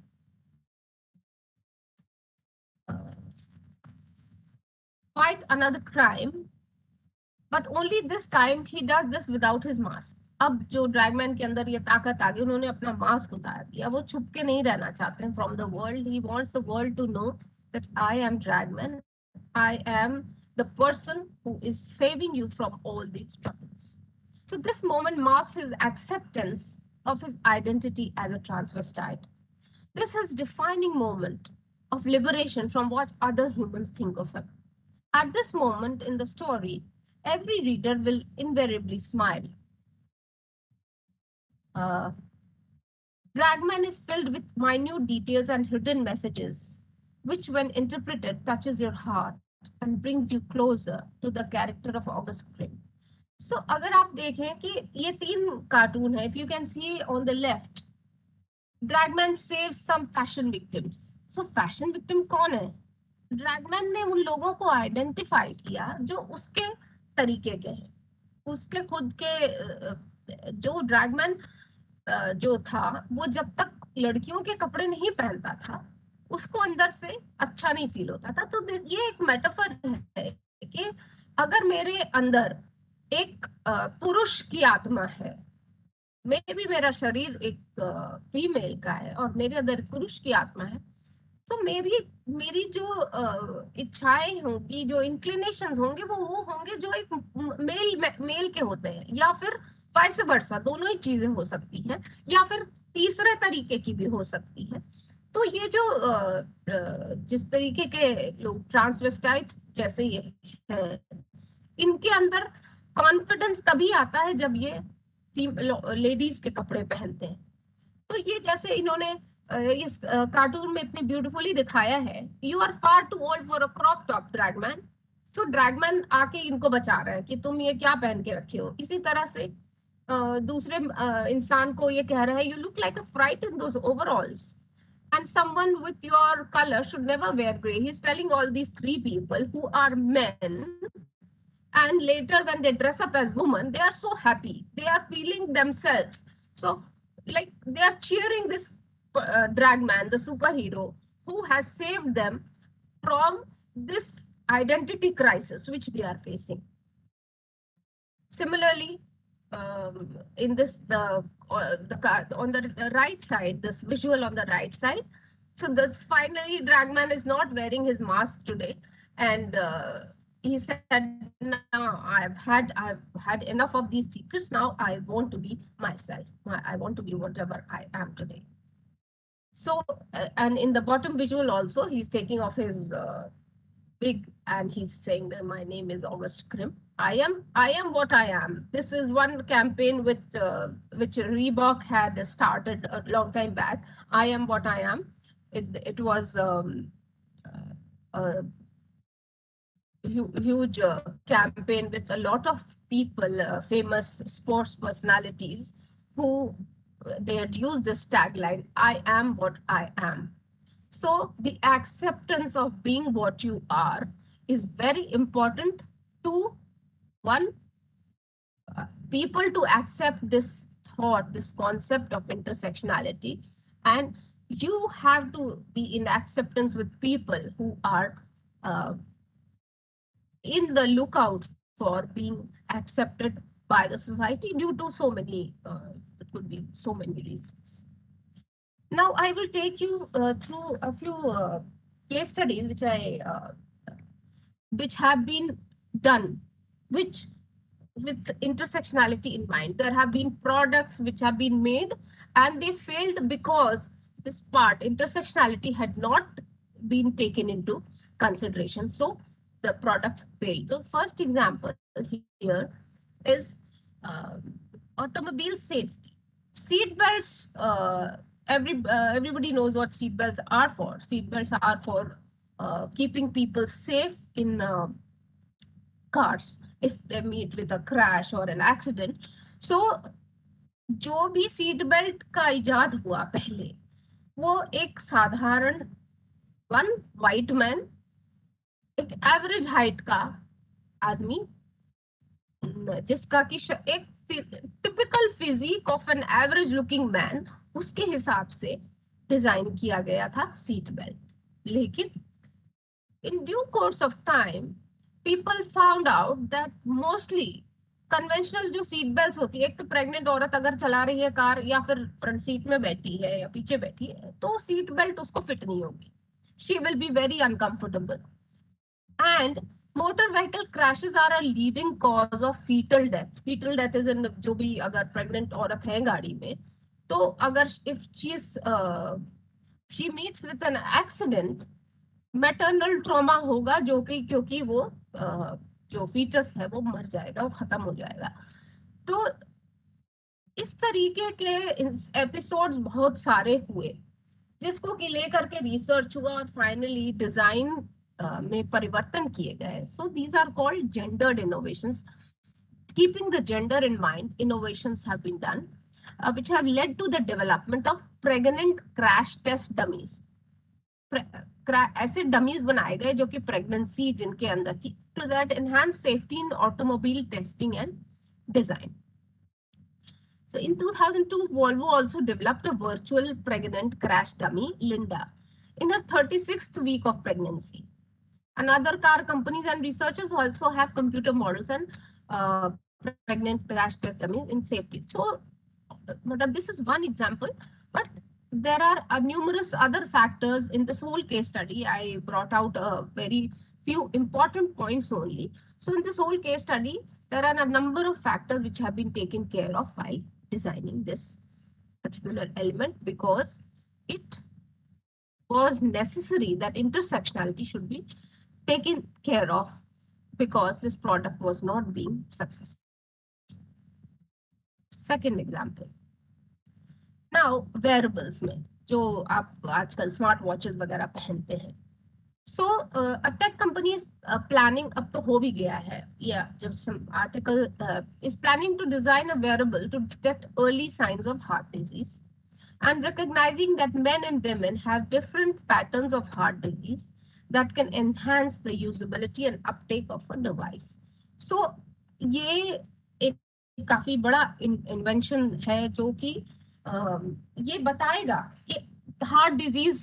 crime, but only this time he does this without his mask. अब जो ड्रैगमैन के अंदर ये ताकत आ गई, उन्होंने अपना mask उतार दिया, वो छुप के नहीं रहना चाहते हैं from the world. He wants the world to know that I am Dragman, I am the person who is saving you from all these troubles. So this moment marks his acceptance of his identity as a transvestite. This is a defining moment of liberation from what other humans think of him. At this moment in the story, every reader will invariably smile. Dragman is filled with minute details and hidden messages, which when interpreted touches your heart and brings you closer to the character of August Grim. So अगर आप देखें कि ये 3 cartoon है, if you can see on the left, Dragman saves some fashion victims. So fashion victim कौन है? Dragman ने उन लोगों को आइडेंटिफाई किया जो उसके तरीके के हैं, उसके खुद के. जो Dragman जो था, वो जब तक लड़कियों के कपड़े नहीं पहनता था, उसको अंदर से अच्छा नहीं फील होता था. तो ये एक मेटाफर है कि अगर मेरे अंदर एक पुरुष की आत्मा है, मे भी मेरा शरीर एक फीमेल का है और मेरे अंदर पुरुष की आत्मा है, तो मेरी जो इच्छाएं होंगी, जो इंक्लिनेशंस होंगे, वो होंगे जो एक मेल के होते हैं, या फिर वाइस वर्सा, दोनों ही चीजें हो सकती हैं, या फिर तीसरे तरीके की भी हो सकती है. तो ये जो जिस तरीके के लोग ट्रांसवेस्टाइट्स जैसे ये है, इनके अंदर कॉन्फिडेंस तभी आता है जब ये लेडीज के कपड़े पहनते हैं. तो ये जैसे इन्होंने इस कार्टून में इतनी ब्यूटीफुली दिखाया है, you are far too old for a crop top Dragman. So Dragman आके इनको बचा रहा है कि तुम ये क्या पहन के रखे हो. इसी तरह से दूसरे इंसान को ये कह रहा है, you look like a fright in those overalls, and someone with your color should never wear gray. He's telling all these 3 people who are men, and later when they dress up as women, they are so happy, they are feeling themselves, so like they are cheering this Dragman, the superhero, who has saved them from this identity crisis which they are facing. Similarly, in this on the right side, this visual on the right side. So this finally Dragman is not wearing his mask today, and he said, "Now I've had enough of these secrets. Now I want to be myself. I want to be whatever I am today." So and in the bottom visual also, he's taking off his big, and he's saying that my name is August Krim. I am what I am. This is one campaign with which Reebok had started a long time back. I am what I am. It was a huge campaign with a lot of people, famous sports personalities, who they had used this tagline, I am what I am. So the acceptance of being what you are is very important to one, people to accept this thought, this concept of intersectionality, and you have to be in acceptance with people who are uh, in the lookout for being accepted by the society due to so many, it could be so many reasons. Now I will take you through a few case studies which have been done, which with intersectionality in mind. There have been products which have been made and they failed because this part, intersectionality, had not been taken into consideration. So the products failed. The first example here is uh, automobile safety. Seat belts, everybody knows what seat belts are for. Seat belts are for keeping people safe in cars if they meet with a crash or an accident. So जो भी seat belt का इजाद हुआ पहले, वो एक साधारण one white man, एक एवरेज हाइट का आदमी, जिसका कि एक typical physique of an average looking man, उसके हिसाब से डिजाइन किया गया था सीट बेल्ट. लेकिन in due course of time, people found out that mostly conventional जो सीट बेल्ट होती है, एक तो प्रेग्नेंट औरत अगर चला रही है कार या फिर फ्रंट सीट में बैठी है या पीछे बैठी है, तो सीट बेल्ट उसको फिट नहीं होगी. She will be very uncomfortable. And motor vehicle crashes are a leading cause of foetal death. Foetal death is in, जो भी अगर प्रेग्नेंट औरत है गाड़ी में, तो अगर if she meets with an accident, maternal trauma होगा, जो कि क्योंकि वो जो फीटस है वो मर जाएगा, वो खत्म हो जाएगा. तो इस तरीके के एपिसोड्स बहुत सारे हुए, जिसको कि लेकर के रिसर्च हुआ और फाइनली डिजाइन में परिवर्तन किए गए. So these are called gendered innovations. Keeping the gender in mind, innovations have been done, which have led to the development of pregnant crash test dummies. ऐसे डमीज बनाए गए जो कि प्रेगनेंसी जिनके अंदर थी, to that enhance safety in automobile testing and design. So in 2002, Volvo also developed a virtual pregnant crash dummy, Linda, in her 36th week of pregnancy. And other car companies and researchers also have computer models and pregnant crash test dummies in safety. So this is one example, but there are numerous other factors in this whole case study. I brought out a very few important points only. So in this whole case study, there are a number of factors which have been taken care of while designing this particular element, because it was necessary that intersectionality should be taken care of, because this product was not being successful. Second example. Now wearables में जो आप आजकल smart watches वगैरह पहनते हैं. So a tech company is planning, अब तो हो भी गया है, या जब some article is planning to design a wearable to detect early signs of heart disease, and recognizing that men and women have different patterns of heart disease that can enhance the usability and uptake of a device. So ये एक काफी बड़ा invention है जो कि ये बताएगा कि हार्ट डिजीज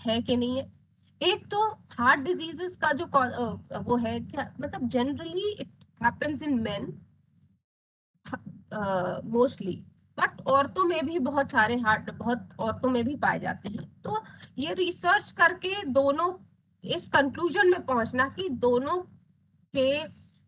है कि नहीं है. एक तो हार्ट डिजीजेस का जो वो है क्या, मतलब generally it happens in main. Mostly, but औरतों में भी बहुत सारे हार्ट बहुत औरतों में भी पाए जाते हैं। तो ये रिसर्च करके दोनों इस कंक्लूजन में पहुंचना कि दोनों के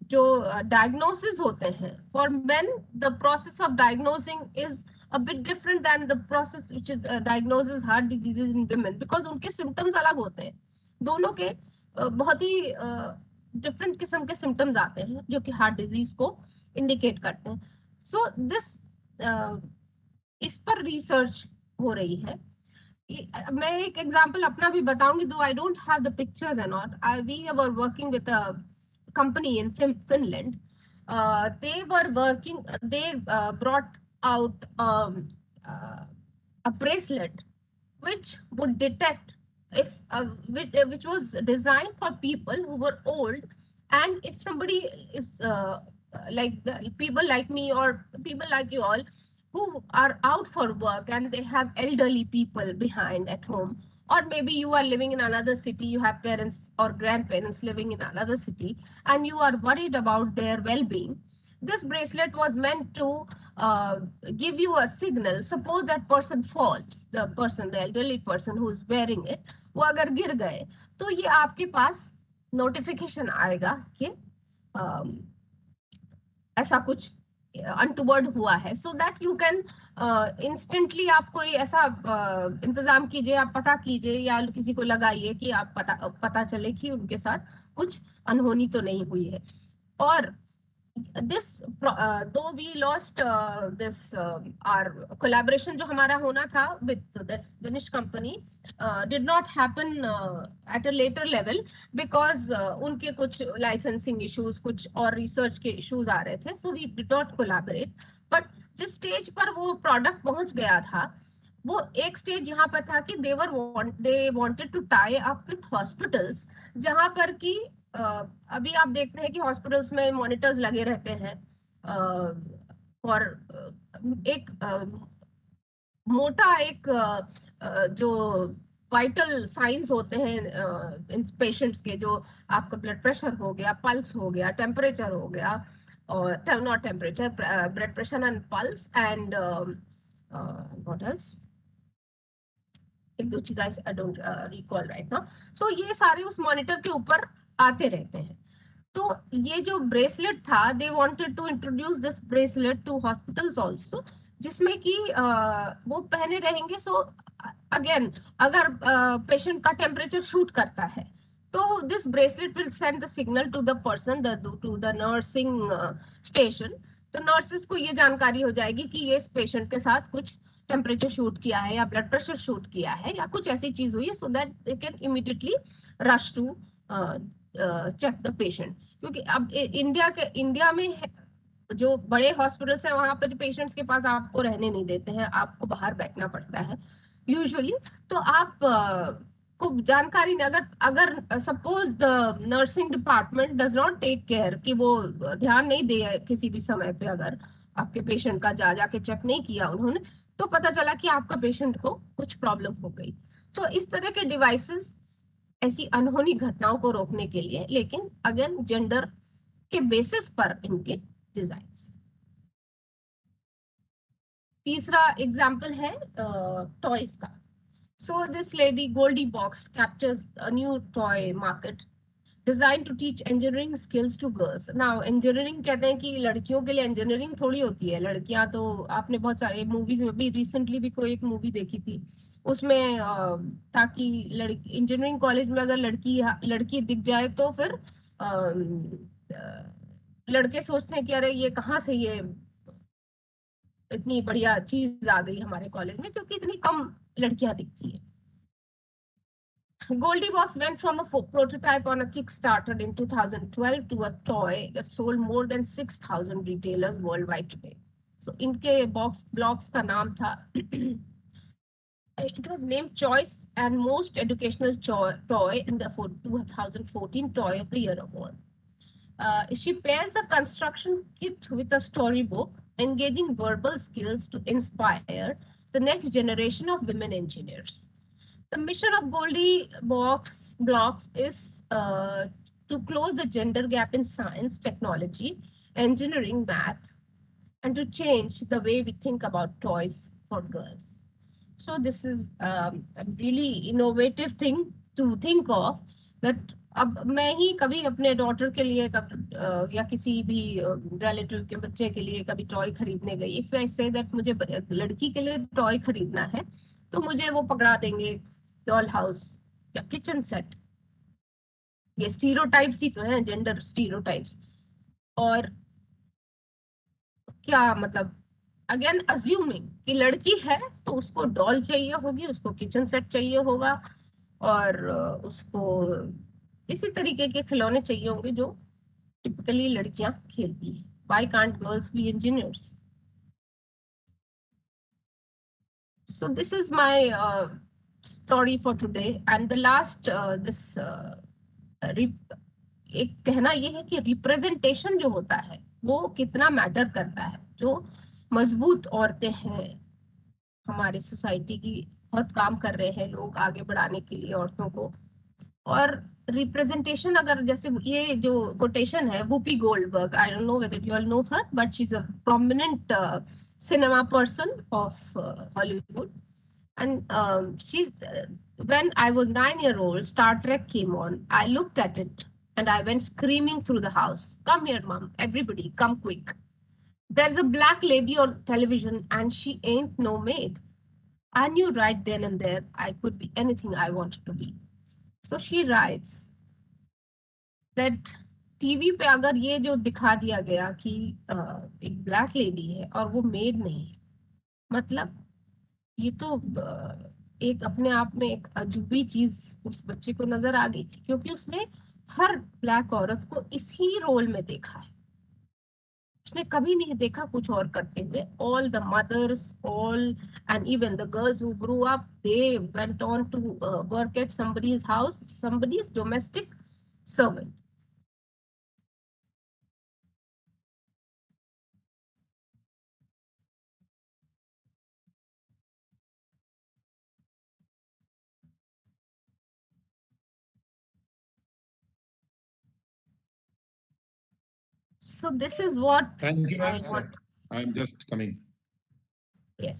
जो डायग्नोसिस होते हैं, for main the process of diagnosing is a bit different than the process which diagnoses heart diseases in women, because उनके symptoms अलग होते हैं। दोनों के बहुत ही डिफरेंट किस्म के सिम्टम्स आते हैं जो कि हार्ट डिजीज को इंडिकेट करते हैं। सो दिस इस पर रिसर्च हो रही है। मैं एक एग्जांपल अपना भी बताऊंगी, though I don't have the pictures and not. We were working with a company in Finland. They were working, they brought out a bracelet which would detect if which was designed for people who were old, and if somebody is like the people like me or people like you all who are out for work and they have elderly people behind at home, or maybe you are living in another city, you have parents or grandparents living in another city and you are worried about their well-being. This bracelet was meant to give you a signal. Suppose that person falls, the elderly person who is wearing it, वो अगर गिर गए तो ये आपके पास notification आएगा कि ऐसा कुछ अनटुवर्ड हुआ है, so that you can instantly आप कोई ऐसा इंतजाम कीजिए, आप पता कीजिए या किसी को लगाइए कि आप पता चले कि उनके साथ कुछ अनहोनी तो नहीं हुई है। और this though we lost this our collaboration जो हमारा होना था with this Finnish company did not happen at a later level because उनके कुछ licensing issues, कुछ और research के issues आ रहे थे, so we did not collaborate. but जिस स्टेज पर वो प्रोडक्ट पहुंच गया था, वो एक स्टेज यहाँ पर था कि they wanted to tie up with hospitals, जहां पर कि अभी आप देखते हैं कि हॉस्पिटल्स में मॉनिटर्स लगे रहते हैं और एक मोटा एक जो वाइटल साइंस होते हैं इन पेशेंट्स के, जो आपका ब्लड प्रेशर हो गया, पल्स हो गया, टेम्परेचर हो गया, और not temperature, blood pressure and pulse and what else, एक दो चीज I don't recall right now. So ये सारे उस मॉनिटर के ऊपर आते रहते हैं। तो ये जो ब्रेसलेट था, they wanted to introduce this bracelet to hospitals also, जिसमें कि वो पहने रहेंगे। सो अगेन अगर पेशेंट का टेम्परेचर शूट करता है तो this bracelet will send the signal to the person, to the nursing station. तो नर्सेस को ये जानकारी हो जाएगी कि ये इस पेशेंट के साथ कुछ टेम्परेचर शूट किया है या ब्लड प्रेशर शूट किया है या कुछ ऐसी चीज हुई है, so that they can immediately rush to check the patient. क्योंकि अब इंडिया में जो बड़े हॉस्पिटल्स हैं वहां पर पेशेंट्स के पास आपको रहने नहीं देते हैं, आपको बाहर बैठना पड़ता है यूजुअली। तो आप को जानकारी नहीं, अगर suppose the nursing department does not take care, कि वो ध्यान नहीं दे किसी भी समय पे, अगर आपके पेशेंट का जाके चेक नहीं किया उन्होंने, तो पता चला कि आपका पेशेंट को कुछ प्रॉब्लम हो गई। तो इस तरह के डिवाइसेस ऐसी अनहोनी घटनाओं को रोकने के लिए, लेकिन अगेन जेंडर के बेसिस पर इनके डिजाइन्स। तीसरा एग्जाम्पल है टॉयज का। So this lady Goldie box captures a new toy market design to teach engineering skills to girls. Now engineering कहते हैं कि लड़कियों के लिए इंजीनियरिंग थोड़ी होती है, लड़कियां तो आपने बहुत सारे मूवीज में भी, रिसेंटली भी कोई एक मूवी देखी थी उसमें ताकि इंजीनियरिंग कॉलेज में अगर लड़की दिख जाए तो फिर लड़के सोचते हैं कि अरे ये कहाँ से ये इतनी बढ़िया चीज आ गई हमारे कॉलेज में, क्योंकि इतनी कम लड़कियां दिखती है। Goldilocks went from a prototype on a Kickstarter in 2012 to a toy that sold more than 6,000 retailers worldwide today. So इनके blocks का नाम था it was named Choice and Most Educational Toy in the 2014 Toy of the Year Award. She pairs a construction kit with a storybook, engaging verbal skills to inspire the next generation of women engineers. The mission of Goldie Blocks is to close the gender gap in science, technology, engineering, math, and to change the way we think about toys for girls. So this is a really innovative thing to think of, that अब मैं ही कभी अपने daughter के लिए या किसी भी relative के बच्चे के लिए कभी टॉय खरीदने गई, इफ आई से दैट मुझे लड़की के लिए टॉय खरीदना है, तो मुझे वो पकड़ा देंगे डॉल हाउस या किचन सेट। ये स्टीरियोटाइप्स ही तो हैं, जेंडर स्टीरियोटाइप्स। और क्या मतलब, अगेन अज्यूमिंग कि लड़की है तो उसको डॉल चाहिए होगी, उसको किचन सेट चाहिए होगा, और उसको इसी तरीके के खिलौने चाहिए होंगे जो टिपिकली लड़कियां खेलती हैं। Why can't girls be engineers? So this is my story for today, and the last एक कहना ये है कि रिप्रेजेंटेशन जो होता है वो कितना मैटर करता है। जो मजबूत औरतें हैं हमारे सोसाइटी की, बहुत काम कर रहे हैं लोग आगे बढ़ाने के लिए औरतों को। और रिप्रेजेंटेशन, अगर जैसे ये जो कोटेशन है Whoopi Goldberg, I don't know whether you all know her, but she is a prominent cinema person of Hollywood, and when I was 9-year-old, Star Trek came on. I looked at it and I went screaming through the house, "Come here, mom! Everybody, come quick! There's a black lady on television and she ain't no maid." I knew right then and there I could be anything I wanted to be. So she writes that TV पे अगर ये जो दिखा दिया गया कि एक black lady है और वो मेड नहीं है, मतलब ये तो एक अपने आप में एक अजूबी चीज उस बच्चे को नजर आ गई थी, क्योंकि उसने हर ब्लैक औरत को इसी रोल में देखा है। उसने कभी नहीं देखा कुछ और करते हुए। All the mothers, all and even the girls who grew up, they went on to work at somebody's house, somebody's domestic servant. So this is what Thank you, I want. I'm just coming. Yes.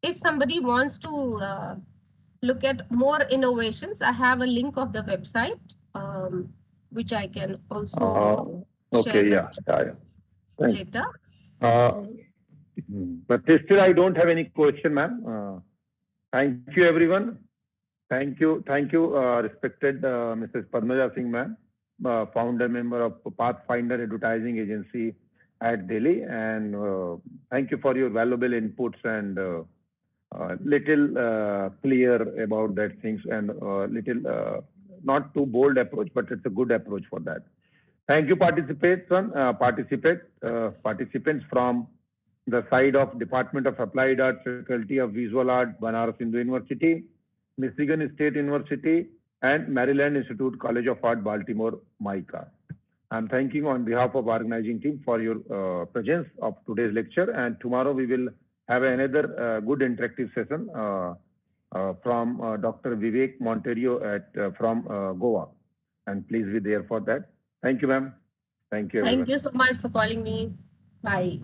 If somebody wants to look at more innovations, I have a link of the website, which I can also Okay, share yeah. Thanks. later. But still, I don't have any question, ma'am. Thank you, everyone. Thank you, respected Mrs. Padmaja Singh, ma'am, founder member of Pathfinder Advertising Agency at Delhi, and thank you for your valuable inputs and little clear about that things, and little not too bold approach, but it's a good approach for that. Thank you, participants from the side of Department of Applied Arts, Faculty of Visual Art, Banaras Hindu University, Michigan State University, and Maryland Institute College of Art, Baltimore, MICA. I'm thanking on behalf of organizing team for your presence of today's lecture, and tomorrow we will have another good interactive session from Dr. Vivek Monterio from Goa, and please be there for that. Thank you, ma'am. Thank you, everyone. Thank you so much for calling me. Bye.